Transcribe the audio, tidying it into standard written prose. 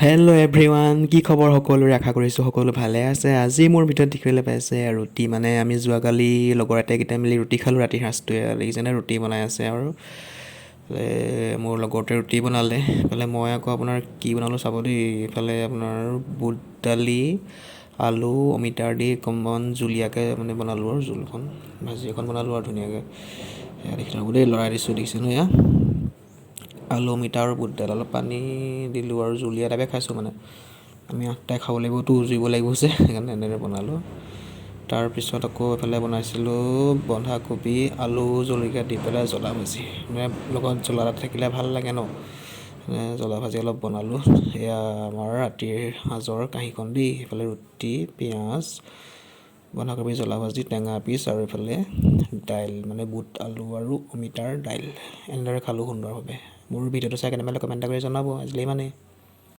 Hello' everyone, কি খবৰ সকলোৰে? আশা কৰিছোঁ সকলো ভালে আছে। আজি মোৰ ভিডিঅ'ত দেখিবলৈ পাইছে ৰুটি, মানে আমি যোৱাকালি লগৰ আটাইকেইটাই মিলি ৰুটি খালোঁ ৰাতিৰ সাঁজটোৱে। দেখিছেনে ৰুটি বনাই আছে আৰু মোৰ লগৰটোৱে ৰুটি বনালে। এইফালে মই আকৌ আপোনাৰ কি বনালোঁ চাব দেই। এইফালে আপোনাৰ বুট দালি, আলু, অমিতাৰ দি অকণমান জুলীয়াকৈ মানে বনালোঁ আৰু জোলখন, ভাজি এখন বনালোঁ আৰু ধুনীয়াকৈ। এয়া দেখি থাকোঁ দেই, লৰাই দিছোঁ, দেখিছেনে এয়া আলু, অমিতা আৰু বুট দাইল, অলপ পানী দিলোঁ আৰু জুলীয়া টাইপে খাইছোঁ মানে। আমি আঠটাই খাব লাগিবতো, জুৰিব লাগিব যে, সেইকাৰণে এনেদৰে বনালোঁ। তাৰপিছত আকৌ এইফালে বনাইছিলোঁ বন্ধাকবি, আলু, জলকীয়া দি পেলাই জ্বলা ভাজি, মানে লগত জ্বলা থাকিলে ভাল লাগে ন। জ্বলা ভাজি অলপ বনালোঁ। এয়া আমাৰ ৰাতিৰ সাঁজৰ কাঁহীখন দেই। এইফালে ৰুটি, পিঁয়াজ, বন্ধাকবি, জ্বলা ভাজি, টেঙা পিচ আৰু এইফালে দাইল, মানে বুট, আলু আৰু অমিতাৰ দাইল। এনেদৰে খালোঁ সুন্দৰভাৱে। মোৰ ভিডিঅ'টো চাই কেনেকুৱা লাগিলে কমেণ্ট এটা কৰি জনাব। আজিলৈ ইমানেই।